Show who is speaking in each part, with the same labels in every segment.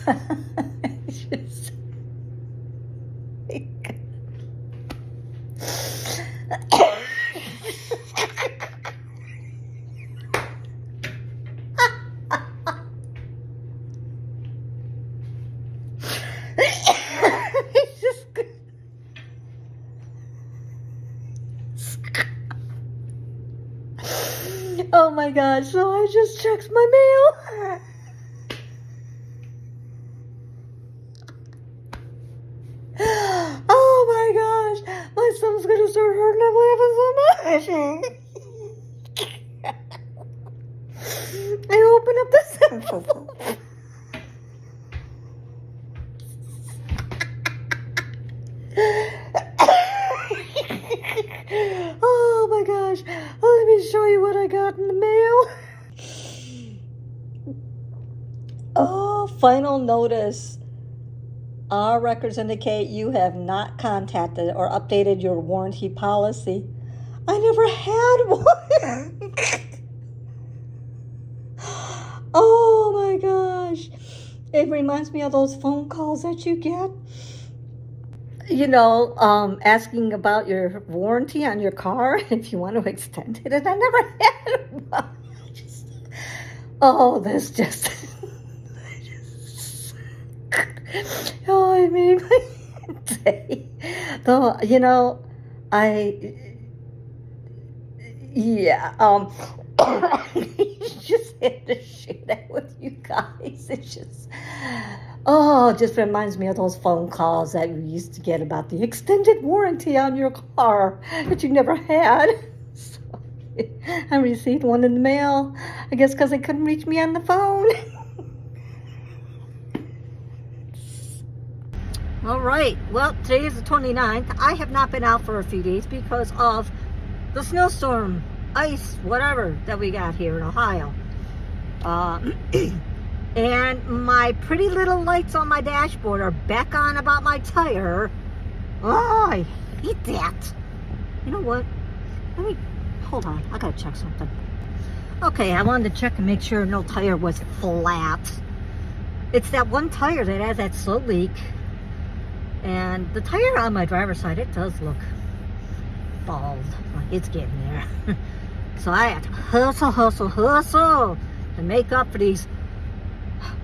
Speaker 1: It's just, it's just, oh my gosh, so I just checked my mail. Oh my gosh, my stomach's gonna start hurting. I'm laughing so much. I open up this envelope. Oh my gosh, let me show you what I got in the mail. Oh, final notice. Our records indicate you have not contacted or updated your warranty policy. I never had one. Oh my gosh. It reminds me of those phone calls that you get. You know, asking about your warranty on your car, if you want to extend it. And I never had one. Oh, this just... Oh, I made my day. Though, you know, just had to share that with you guys. It's just, oh, it just reminds me of those phone calls that we used to get about the extended warranty on your car that you never had. So, I received one in the mail, I guess because they couldn't reach me on the phone. All right, well, today is the 29th. I have not been out for a few days because of the snowstorm, ice, whatever that we got here in Ohio. And my pretty little lights on my dashboard are back on about my tire. Oh, I hate that. You know what? Hold on, I gotta check something. Okay, I wanted to check and make sure no tire was flat. It's that one tire that has that slow leak. And the tire on my driver's side, it does look bald. Like it's getting there. So I had to hustle to make up for these.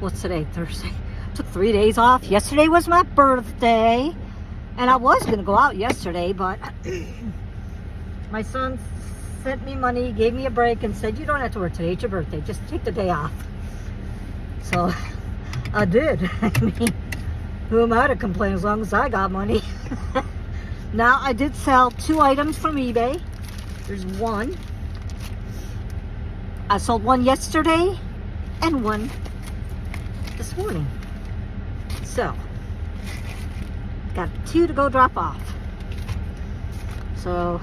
Speaker 1: What's today? Thursday. Took 3 days off. Yesterday was my birthday. And I was going to go out yesterday, but my son sent me money, gave me a break, and said, you don't have to work today. It's your birthday. Just take the day off. So I did. I mean, who am I to complain as long as I got money? Now, I did sell 2 items from eBay. There's one. I sold one yesterday and one this morning. So, got 2 to go drop off. So,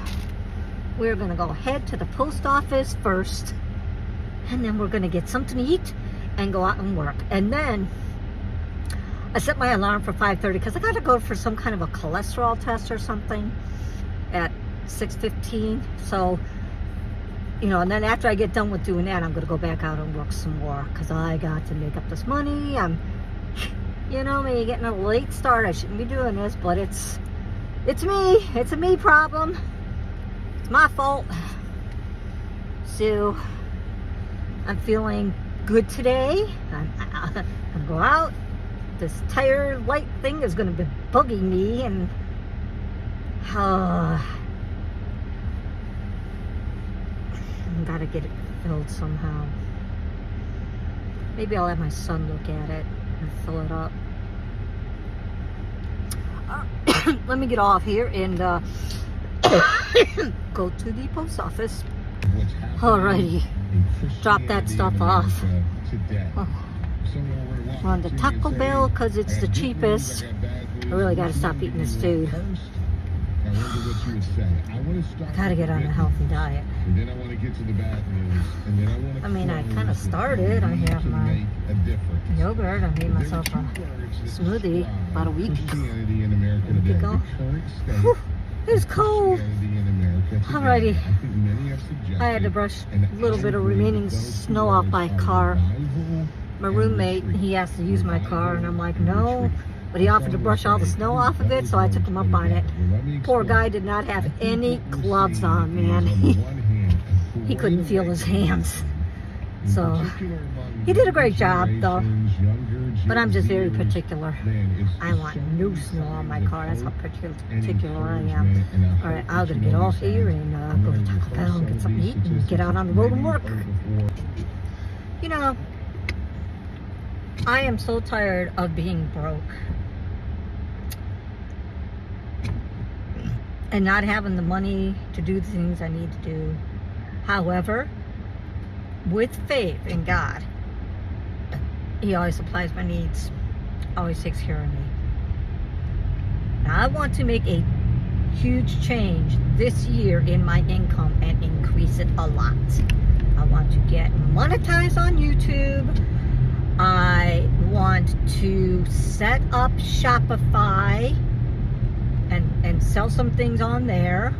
Speaker 1: we're going to go head to the post office first. And then we're going to get something to eat and go out and work. And then I set my alarm for 5:30 because I got to go for some kind of a cholesterol test or something at 6:15. So, you know, and then after I get done with doing that, I'm going to go back out and work some more because I got to make up this money. I'm, you know me, getting a late start. I shouldn't be doing this, but it's me. It's a me problem. It's my fault. So, I'm feeling good today. I'm going to go out. This tire light thing is going to be bugging me, and I gotta get it filled somehow. Maybe I'll have my son look at it and fill it up. Let me get off here and go to the post office. Alrighty, drop that stuff off. We're on the Taco Bell because it's the cheapest. I really got to stop eating this food. I got to get on a healthy diet. I mean, I kind of started. I have my yogurt. I made myself a smoothie about a week ago. Whew, it's cold. Alrighty. I had to brush a little bit of remaining snow off my car. my roommate, he asked to use my car, and I'm like, no. But he offered to brush all the snow off of it, so I took him up on it. Poor guy did not have any gloves on, man. He couldn't feel his hands. So he did a great job, though. But I'm just very particular. I want no snow on my car. That's how particular I am. All right, I'm going to get off here and go to Taco Bell and get something to eat and get out on the road and work. You know, I am so tired of being broke and not having the money to do the things I need to do. However, with faith in God, He always supplies my needs, always takes care of me. Now, I want to make a huge change this year in my income and increase it a lot. I want to get monetized on YouTube. I want to set up Shopify and sell some things on there.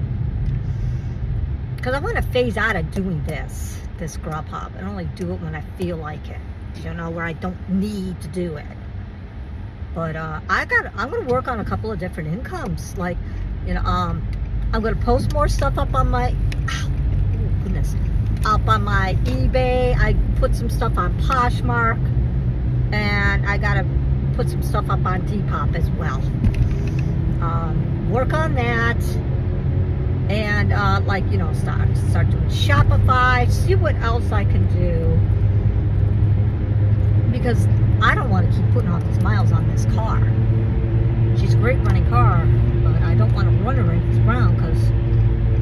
Speaker 1: Because I want to phase out of doing this Grubhub. I only do it when I feel like it. You know, where I don't need to do it. But I'm going to work on a couple of different incomes. Like, you know, I'm going to post more stuff up on my, up on my eBay. I put some stuff on Poshmark. And I got to put some stuff up on Depop as well. Work on that. And, like, you know, start doing Shopify. See what else I can do. Because I don't want to keep putting all these miles on this car. She's a great running car, but I don't want to run her into the ground because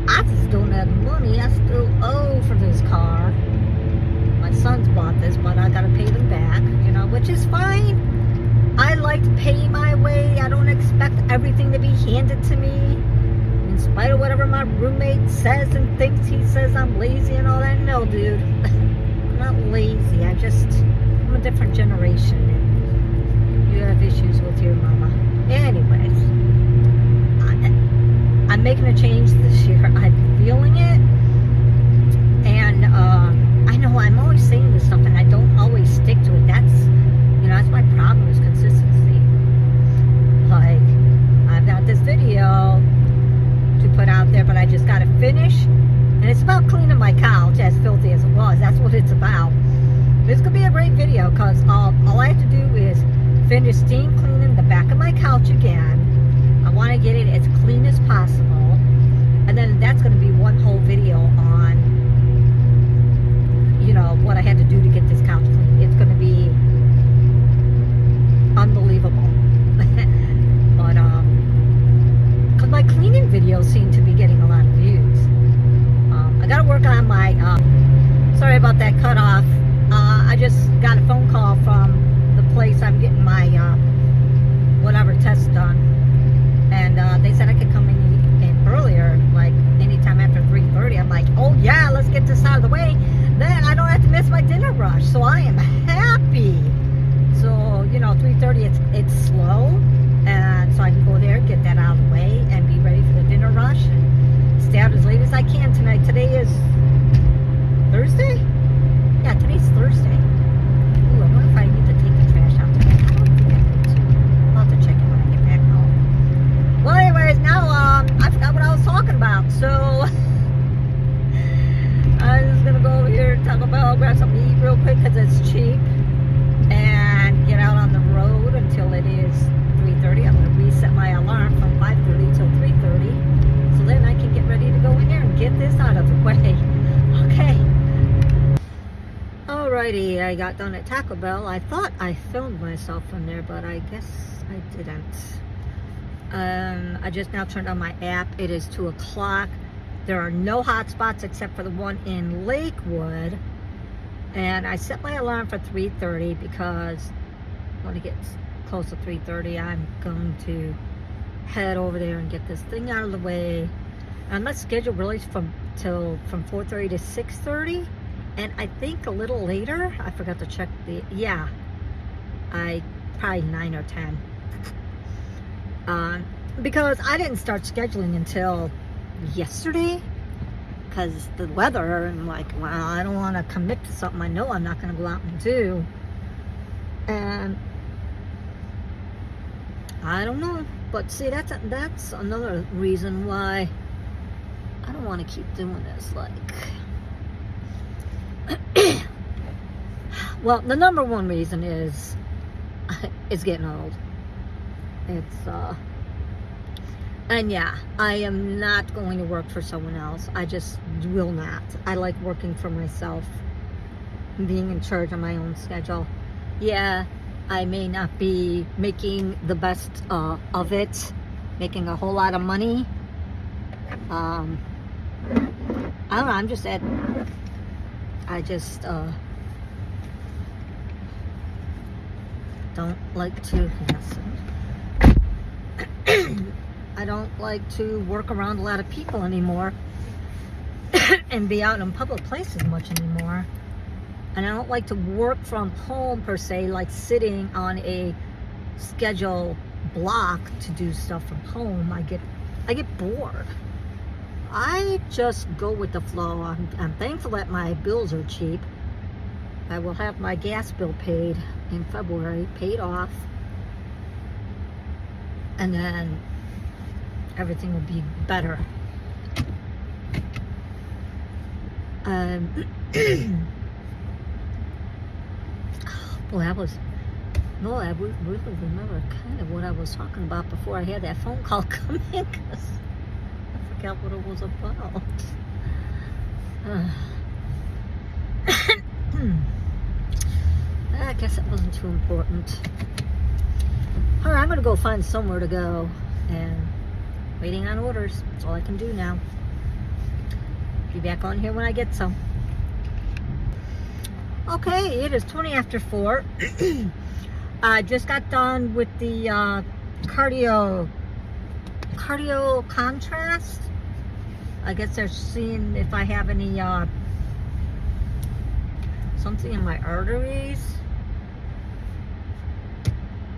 Speaker 1: I just don't have money. I still owe for this car. My sons bought this, but I gotta pay them back, you know, which is fine. I like to pay my way. I don't expect everything to be handed to me. In spite of whatever my roommate says and thinks, he says I'm lazy and all that. No, dude. I'm not lazy. I'm a different generation. And you have issues with your mama. Anyways, I'm making a change this year. I'm feeling it. And I know I'm always saying this stuff and I don't always stick to it. That's my problem, is consistency. Like, I've got this video to put out there, but I just got to finish. And it's about cleaning my couch, as filthy as it was. That's what it's about. This could be a great video because all I have to do is finish steam cleaning the back of my couch again. I want to get it as clean as possible. And then that's going to be one whole video on, you know, what I had to do to get this couch clean. It's going to be unbelievable. But, because my cleaning videos seem to be getting a lot of views. I got to work on my, sorry about that cut off. I just got a phone call from the place I'm getting my, whatever test done. And, they said I could come in earlier, like anytime after 3:30. I'm like, oh yeah, let's get this out of the way. Then I don't have to miss my dinner rush. So I am happy. So, you know, 3:30 it's slow. And so I can go there, get that out of the way, and be ready for the dinner rush and stay out as late as I can tonight. Today is Thursday? Yeah, today's Thursday. Ooh, I wonder if I need to take the trash out today. I don't think I need to. I'll have to check it when I get back home. Well, anyways, now I forgot what I was talking about. So I'm just gonna go over here to Taco Bell, grab something to eat real quick because it's cheap, and get out on the road until it is 3:30. I'm gonna reset my alarm from 5:30 till 3:30, so then I can get ready to go in there and get this out of the way. Okay. Alrighty, I got done at Taco Bell. I thought I filmed myself in there, but I guess I didn't. I just now turned on my app. It is 2 o'clock. There are no hot spots except for the one in Lakewood. And I set my alarm for 3:30 because when it gets close to 3:30, I'm going to head over there and get this thing out of the way. And my schedule really from 4:30 to 6:30. And I think a little later, I forgot to check probably 9 or 10. Because I didn't start scheduling until yesterday because the weather, and like, well, I don't want to commit to something I know I'm not going to go out and do. And I don't know, but see, that's another reason why I don't want to keep doing this. Like, well, the number one reason is it's getting old. And yeah, I am not going to work for someone else. I just will not. I like working for myself, being in charge of my own schedule. Yeah, I may not be making the best of it, making a whole lot of money. I don't know, I'm just at, I just don't like to, I don't like to work around a lot of people anymore and be out in public places much anymore. And I don't like to work from home per se, like sitting on a schedule block to do stuff from home. I get bored. I just go with the flow. I'm thankful that my bills are cheap. I will have my gas bill paid in February, paid off. And then everything will be better. Boy, I really remember kind of what I was talking about before I had that phone call come in, because I forgot what it was about. I guess it wasn't too important. Alright, I'm going to go find somewhere to go, and waiting on orders. That's all I can do now. Be back on here when I get some. Okay, it is 20 after 4. I just got done with the cardio contrast. I guess they're seeing if I have any something in my arteries.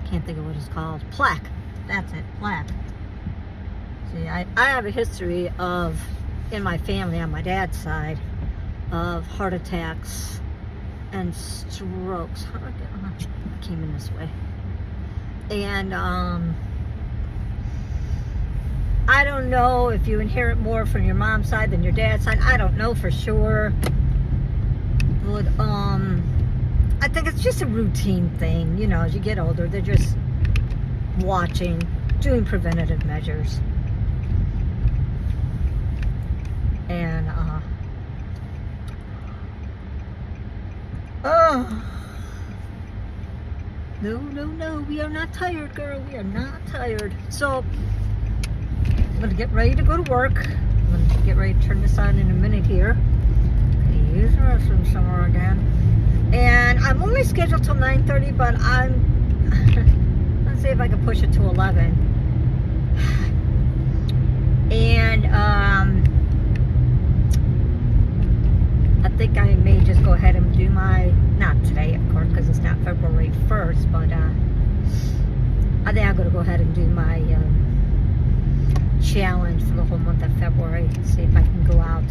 Speaker 1: Can't think of what it's called. Plaque. That's it. Plaque. See, I have a history of, in my family on my dad's side, of heart attacks and strokes. How did I came in this way? And I don't know if you inherit more from your mom's side than your dad's side. I don't know for sure. But I think it's just a routine thing. You know, as you get older, they're just watching, doing preventative measures. And no, we are not tired, girl. We are not tired. So I'm gonna get ready to go to work. I'm gonna get ready to turn this on in a minute here. I'm gonna use the restroom somewhere again. And I'm only scheduled till 9:30, but let's see if I can push it to 11. And I think I may just go ahead and do my, not today of course because it's not February 1st, but I think I'm going to go ahead and do my challenge for the whole month of February. See if I can go out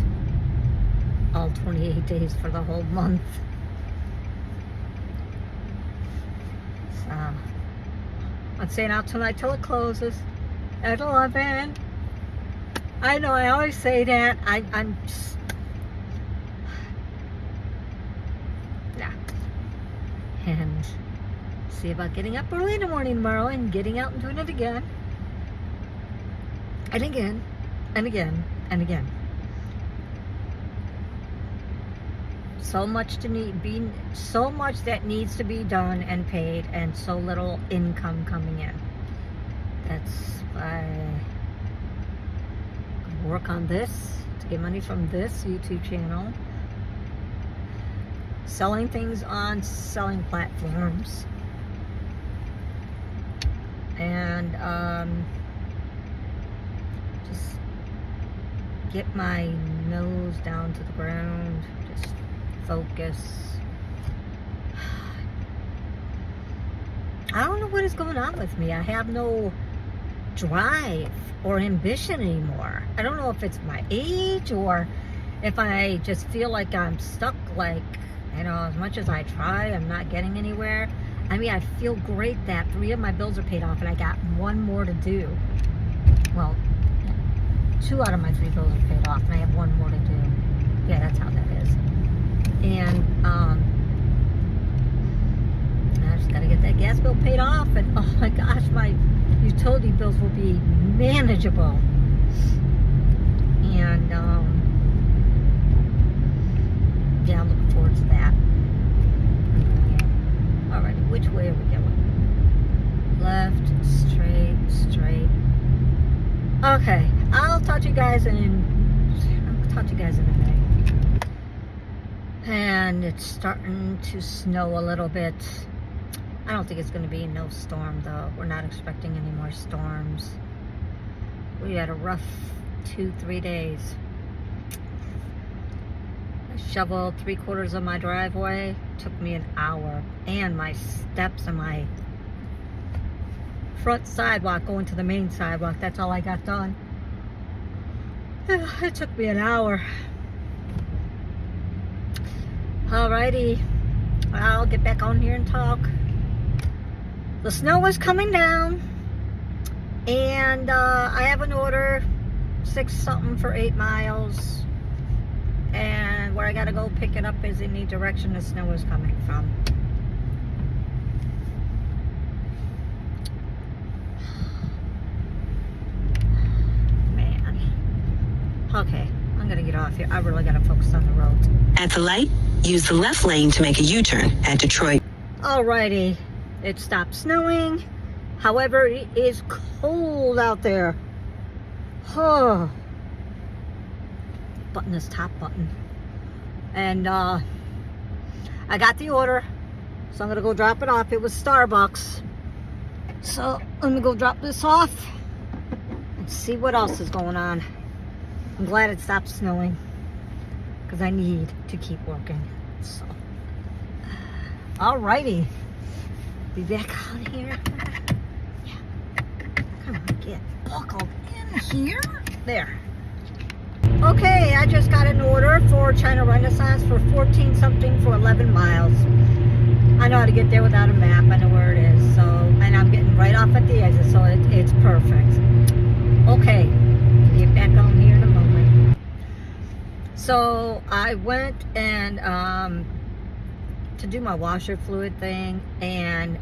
Speaker 1: all 28 days for the whole month. So I'm staying out tonight till it closes at 11. I know I always say that. I'm just, yeah. And see about getting up early in the morning tomorrow and getting out and doing it again. And again. And again. And again. So much so much that needs to be done and paid, and so little income coming in. That's why I work on this to get money from this YouTube channel. Selling things on selling platforms. And just get my nose down to the ground. Just focus. I don't know what is going on with me. I have no drive or ambition anymore. I don't know if it's my age or if I just feel like I'm stuck, like, you know, as much as I try, I'm not getting anywhere. I mean, I feel great that 3 of my bills are paid off and I got 1 more to do. Well, 2 out of my 3 bills are paid off and I have 1 more to do. Yeah, that's how that is. And I just gotta get that gas bill paid off, and oh my gosh, my utility bills will be manageable. And yeah, I'm looking forward to that. Alrighty, which way are we going? Left, straight. Okay, I'll talk to you guys in a minute. And it's starting to snow a little bit. I don't think it's going to be no storm though. We're not expecting any more storms. We had a rough 2-3 days. I shoveled 3/4 of my driveway. Took me an hour. And my steps and my front sidewalk going to the main sidewalk. That's all I got done. It took me an hour. Alrighty. I'll get back on here and talk. The snow is coming down, and I have an order, 6 something for 8 miles, and where I gotta go pick it up is in the direction the snow is coming from. Man. Okay, I'm gonna get off here. I really gotta focus on the road.
Speaker 2: At the light, use the left lane to make a U-turn at Detroit.
Speaker 1: Alrighty. It stopped snowing. However, it is cold out there. Oh. Button this top button. And I got the order. So I'm going to go drop it off. It was Starbucks. So let me go drop this off and see what else is going on. I'm glad it stopped snowing, because I need to keep working. So, alrighty. Be back on here. Yeah. Come on, get buckled in here. There. Okay, I just got an order for China Renaissance for 14 something for 11 miles. I know how to get there without a map. I know where it is. So, and I'm getting right off at the exit, so it's perfect. Okay, get back on here in a moment. So I went and to do my washer fluid thing, and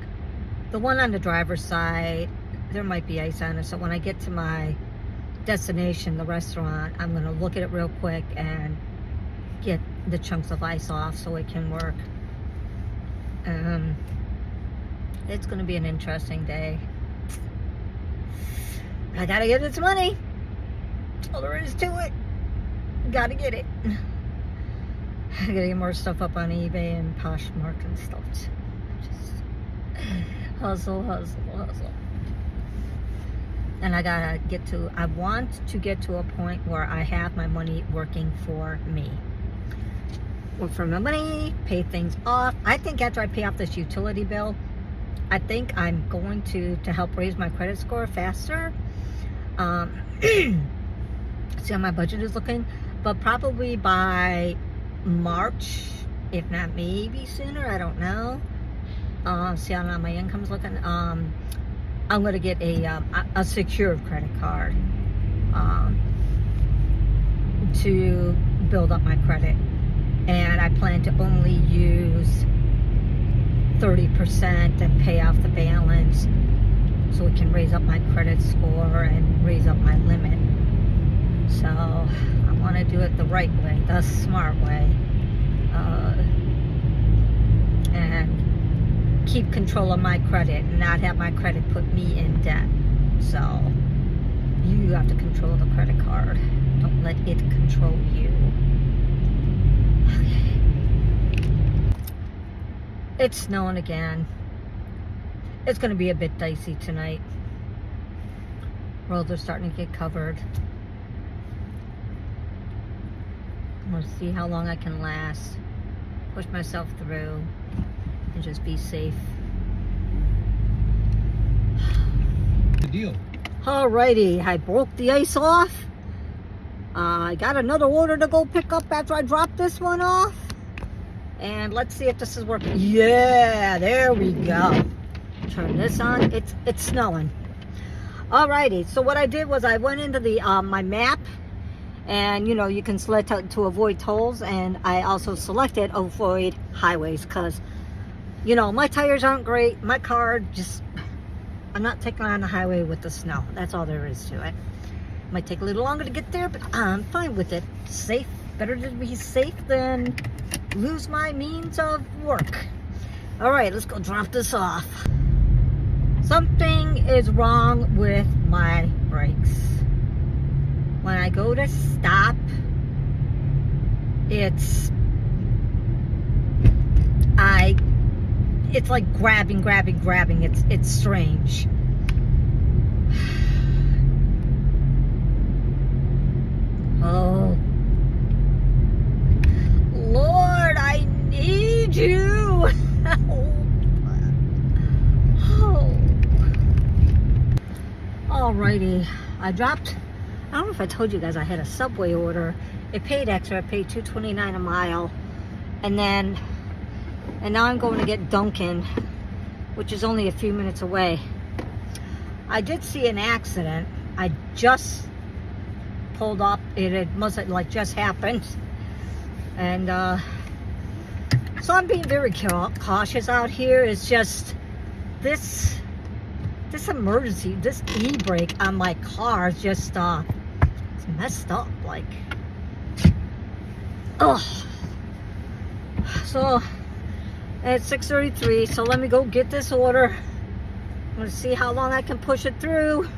Speaker 1: the one on the driver's side, there might be ice on it. So when I get to my destination, the restaurant, I'm going to look at it real quick and get the chunks of ice off so it can work. It's going to be an interesting day. I got to get this money. All there is to it. Got to get it. I gotta get more stuff up on eBay and Poshmark and stuff too. Just hustle. And I want to get to a point where I have my money working for me. Work for my money, pay things off. I think after I pay off this utility bill, I think I'm going to help raise my credit score faster. See how my budget is looking. But probably by March, if not maybe sooner, I don't know. See how now my income's looking. I'm gonna get a secured credit card to build up my credit, and I plan to only use 30% and pay off the balance, so it can raise up my credit score and raise up my limit. So I want to do it the right way, the smart way, and keep control of my credit and not have my credit put me in debt. So you have to control the credit card. Don't let it control you. Okay. It's snowing again. It's going to be a bit dicey tonight. Roads are starting to get covered. I'm going to see how long I can last, push myself through, and just be safe.
Speaker 3: The deal.
Speaker 1: Alrighty, I broke the ice off. I got another order to go pick up after I dropped this one off. And let's see if this is working. Yeah, there we go. Turn this on. It's snowing. Alrighty, so what I did was I went into the my map, and you know, you can select to avoid tolls, and I also selected avoid highways because, you know, my tires aren't great. My car just, I'm not taking on the highway with the snow. That's all there is to it. Might take a little longer to get there, but I'm fine with it. Safe, better to be safe than lose my means of work. All right, let's go drop this off. Something is wrong with my brakes. When I go to stop, it's like grabbing. It's strange. Oh, Lord, I need you. Oh. Alrighty, I don't know if I told you guys I had a Subway order. It paid extra. I paid $2.29 a mile, and now I'm going to get Dunkin', which is only a few minutes away. I did see an accident. I just pulled up. It must have like just happened, and so I'm being very cautious out here. It's just this emergency, this e-brake on my car is just it's messed up. Like, oh. So it's 6:33. So let me go get this order. I'm gonna see how long I can push it through.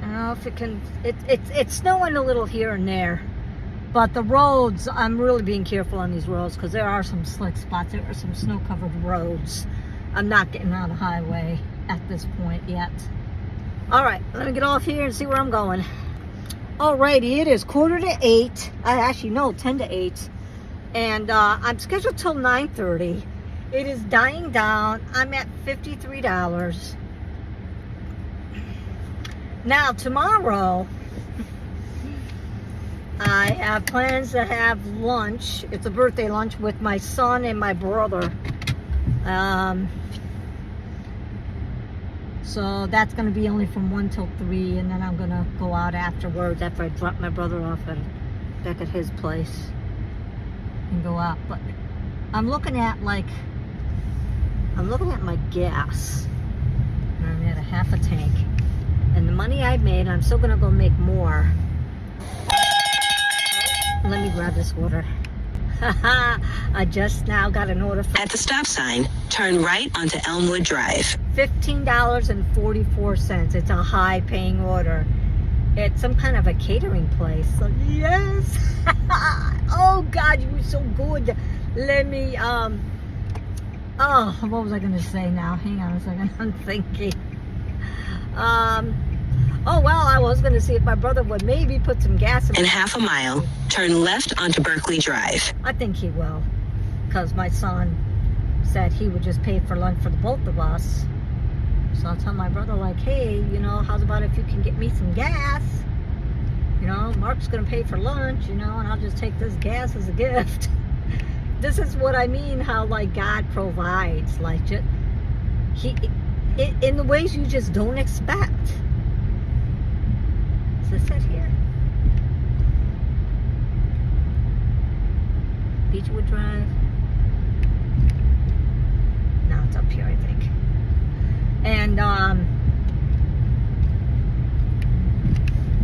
Speaker 1: I don't know if it can. It's snowing a little here and there, but the roads, I'm really being careful on these roads because there are some slick spots. There are some snow-covered roads. I'm not getting on the highway at this point yet. All right, let me get off here and see where I'm going. Alrighty, it is 7:45. Actually, no, 7:50. And I'm scheduled till 9:30. It is dying down. I'm at $53. Now, tomorrow, I have plans to have lunch. It's a birthday lunch with my son and my brother. So that's going to be only from 1 till 3, and then I'm going to go out afterwards after I drop my brother off back at his place and go out. But I'm looking at my gas, and I'm at a half a tank, and the money I made, I'm still going to go make more. Let me grab this order. I just now got an order for...
Speaker 2: At the stop sign, turn right onto Elmwood Drive.
Speaker 1: $15.44. It's a high-paying order. It's some kind of a catering place. So, yes. Oh, God, you were so good. Let me, oh, what was I going to say now? Hang on a second. I'm thinking. Oh, well, I was going to see if my brother would maybe put some gas
Speaker 2: In half a mile, turn left onto Berkeley Drive.
Speaker 1: I think he will, because my son said he would just pay for lunch for the both of us. So I'll tell my brother, like, hey, you know, how's about if you can get me some gas? You know, Mark's going to pay for lunch, you know, and I'll just take this gas as a gift. This is what I mean, how, like, God provides. Like, just, in the ways you just don't expect. Is this it here? Beechwood Drive? No, it's up here, I think. And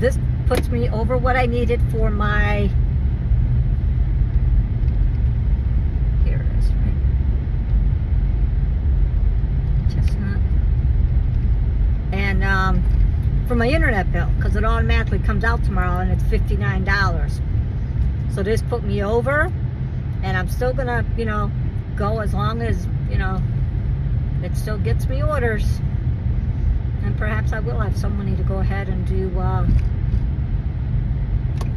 Speaker 1: this puts me over what I needed for my... Here it is, right? Chestnut. And for my internet bill, because it automatically comes out tomorrow, and it's $59. So this put me over, and I'm still gonna, you know, go as long as, you know, it still gets me orders. And perhaps I will have some money to go ahead and do,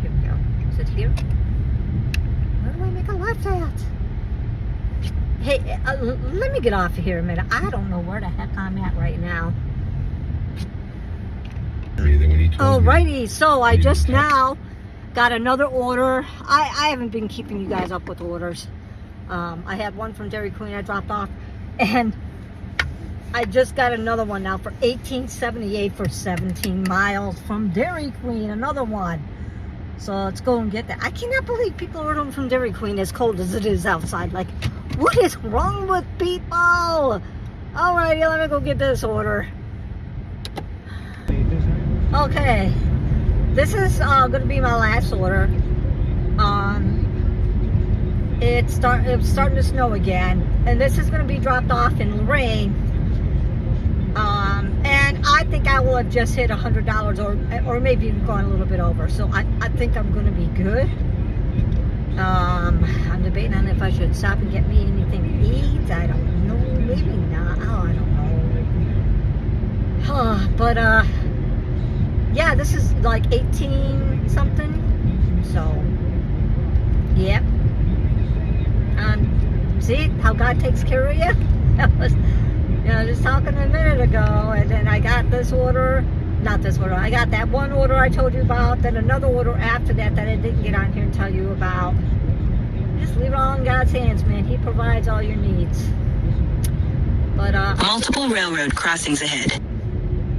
Speaker 1: here we go. Is it here? Where do I make a left at? Hey, let me get off of here a minute. I don't know where the heck I'm at right now. Alrighty, so I just now got another order. I haven't been keeping you guys up with orders. I had one from Dairy Queen I dropped off, and I just got another one now for $18.78 for 17 miles from Dairy Queen. Another one. So let's go and get that. I cannot believe people are ordering from Dairy Queen as cold as it is outside. Like, what is wrong with people? Alrighty, let me go get this order. Okay, this is going to be my last order. It's starting to snow again, and this is going to be dropped off in Lorraine. And I think I will have just hit $100 or maybe even gone a little bit over. So I think I'm going to be good. I'm debating on if I should stop and get me anything to eat. I don't know. Maybe not. Oh, I don't know. But yeah, this is like 18 something. So, yep. See how God takes care of you? That was, just talking a minute ago, and then I got this order. Not this order. I got that one order I told you about, then another order after that I didn't get on here and tell you about. Just leave it all in God's hands, man. He provides all your needs. But
Speaker 2: multiple railroad crossings ahead.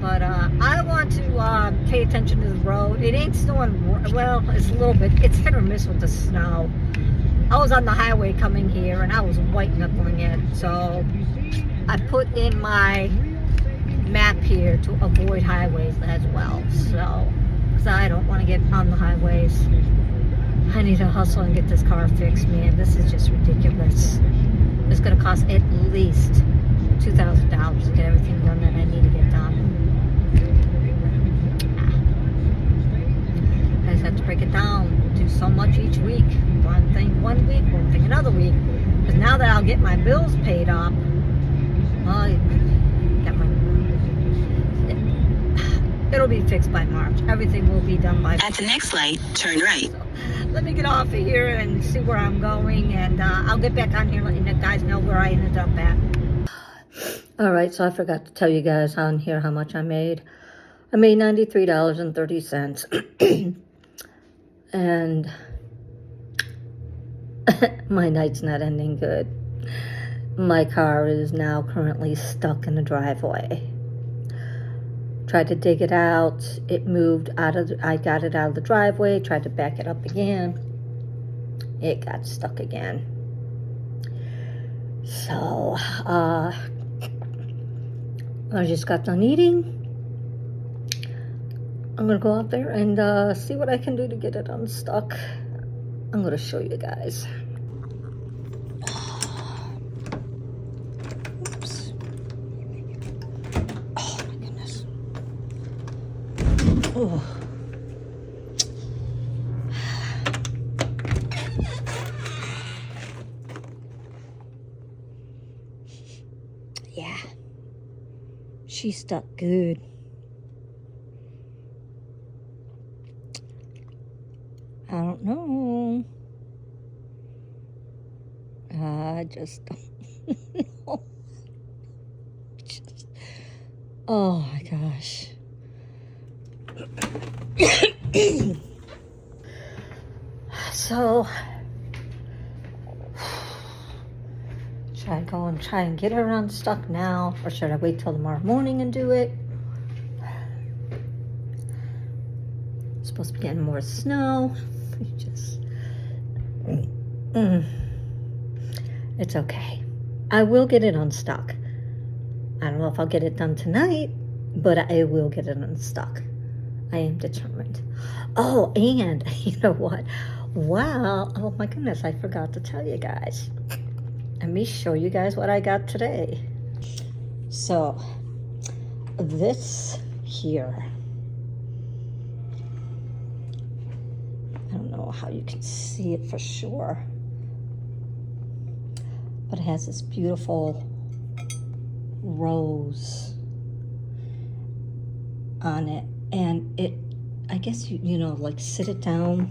Speaker 1: But I want to pay attention to the road. It ain't snowing. Well, it's a little bit. It's hit or miss with the snow. I was on the highway coming here, and I was white knuckling it. So I put in my map here to avoid highways as well. So, because I don't want to get on the highways. I need to hustle and get this car fixed, man. This is just ridiculous. It's going to cost at least $2,000 to get everything done that I need to get done. I just have to break it down. Do so much each week. One thing one week, one thing another week. Because now that I'll get my bills paid up, it'll be fixed by March. Everything will be done by March.
Speaker 2: At the next light, turn right.
Speaker 1: So, let me get off of here and see where I'm going, and I'll get back on here and let you guys know where I ended up at. Alright, so I forgot to tell you guys on here how much I made. I made $93.30. And my night's not ending good. My car is now currently stuck in the driveway. Tried to dig it out. It moved out of, I got it out of the driveway, tried to back it up again. It got stuck again. So, I just got done eating. I'm going to go out there and see what I can do to get it unstuck. I'm going to show you guys. Oops. Oh, my goodness. Oh. Yeah. She stuck good. I don't know. I just don't know. Oh my gosh. So, should I go and try and get her unstuck now, or should I wait till tomorrow morning and do it? It's supposed to be getting more snow. It's okay. I will get it unstuck. I don't know if I'll get it done tonight, but I will get it unstuck. I am determined. Oh, and you know what? Wow. Oh my goodness, I forgot to tell you guys. Let me show you guys what I got today. So, this here. I don't know how you can see it for sure. But it has this beautiful rose on it. And it, I guess you know, like sit it down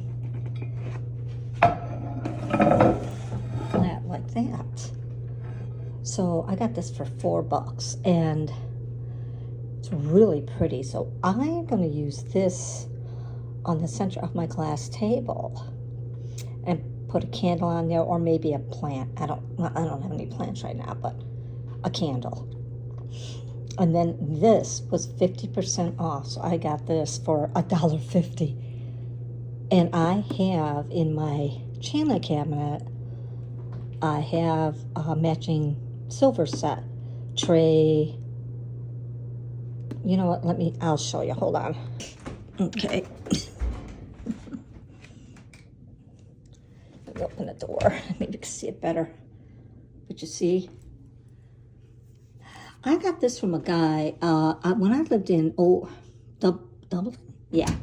Speaker 1: flat like that. So I got this for $4 and it's really pretty. So I'm going to use this on the center of my glass table and put a candle on there, or maybe a plant. I don't have any plants right now, but a candle. And then this was 50% off, so I got this for $1.50. And I have in my china cabinet, I have a matching silver set, tray. You know what, I'll show you, hold on. Okay. Let me open the door, maybe you can see it better. But you see, I got this from a guy, when I lived in, Dublin? Yeah.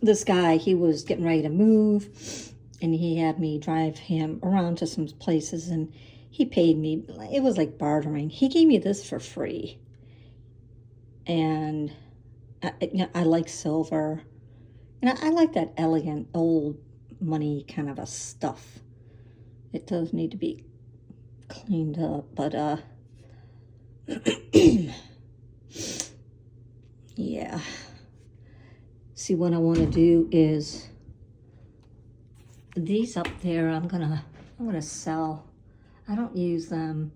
Speaker 1: This guy, he was getting ready to move, and he had me drive him around to some places, and he paid me, it was like bartering. He gave me this for free. And I like silver, and I like that elegant old money kind of a stuff. It does need to be cleaned up, but yeah. See, what I want to do is these up there, I'm gonna sell. I don't use them,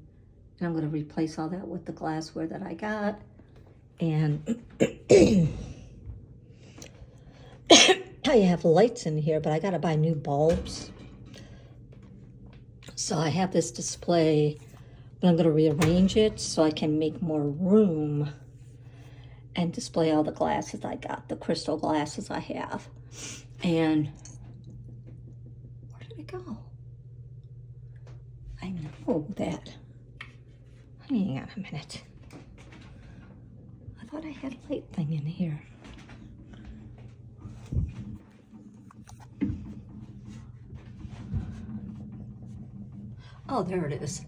Speaker 1: and I'm gonna replace all that with the glassware that I got. And I have lights in here, but I gotta buy new bulbs. So I have this display, but I'm gonna rearrange it so I can make more room and display all the glasses I got, the crystal glasses I have. And where did it go? I know that. Hang on a minute. I thought I had a light thing in here. Oh, there it is.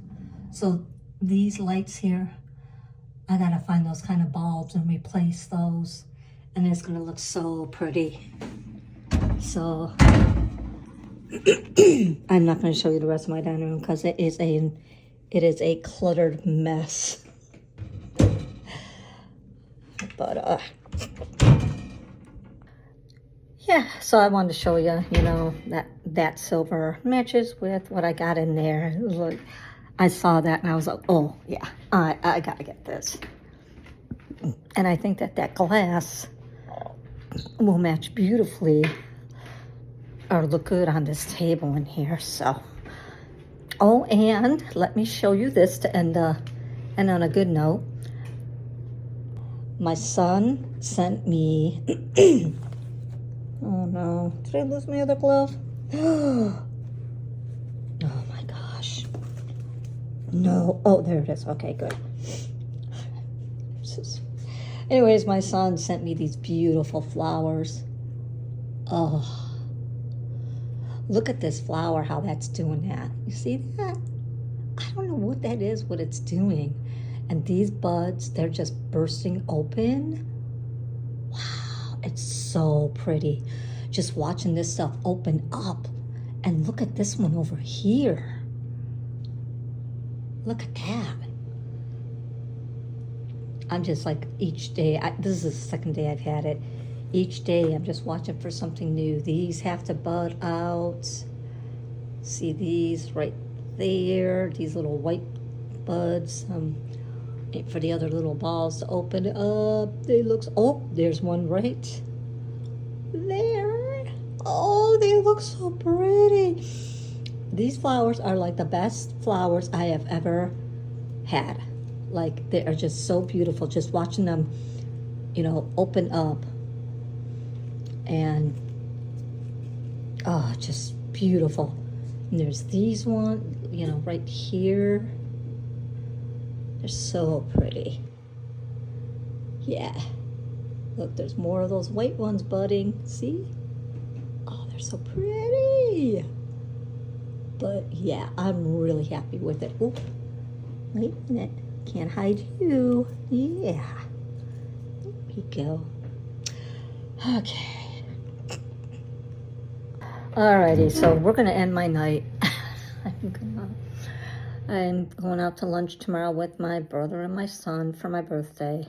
Speaker 1: So these lights here, I gotta find those kind of bulbs and replace those, and it's gonna look so pretty. So I'm not gonna show you the rest of my dining room because it is a cluttered mess. But yeah, so I wanted to show you, you know, that silver matches with what I got in there. It was like, I saw that and I was like, oh yeah, I gotta get this. And I think that glass will match beautifully or look good on this table in here. So, oh, and let me show you this to end on a good note. My son sent me, oh no, did I lose my other glove? Oh my gosh. No, oh, there it is. Okay, good. Anyways, my son sent me these beautiful flowers. Oh, look at this flower, how that's doing that. You see that? I don't know what that is, what it's doing. And these buds, they're just bursting open. Wow, it's so pretty. Just watching this stuff open up. And look at this one over here. Look at that. I'm just like, each day, this is the second day I've had it. Each day I'm just watching for something new. These have to bud out. See these right there, these little white buds. For the other little balls to open up. They look, oh, there's one right there. Oh, they look so pretty. These flowers are like the best flowers I have ever had. Like, they are just so beautiful. Just watching them, you know, open up. And, oh, just beautiful. And there's these one, you know, right here. They're so pretty. Yeah. Look, there's more of those white ones budding. See? Oh, they're so pretty. But yeah, I'm really happy with it. Oh, wait a minute. Can't hide you. Yeah. There we go. Okay. Alrighty, so we're gonna end my night. I'm going out to lunch tomorrow with my brother and my son for my birthday.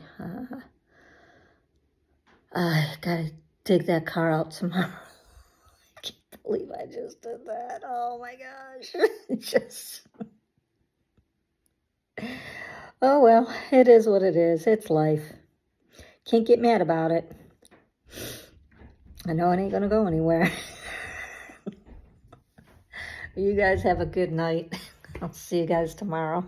Speaker 1: I gotta dig that car out tomorrow. I can't believe I just did that. Oh my gosh. Just. Oh well, it is what it is. It's life. Can't get mad about it. I know it ain't gonna go anywhere. You guys have a good night. I'll see you guys tomorrow.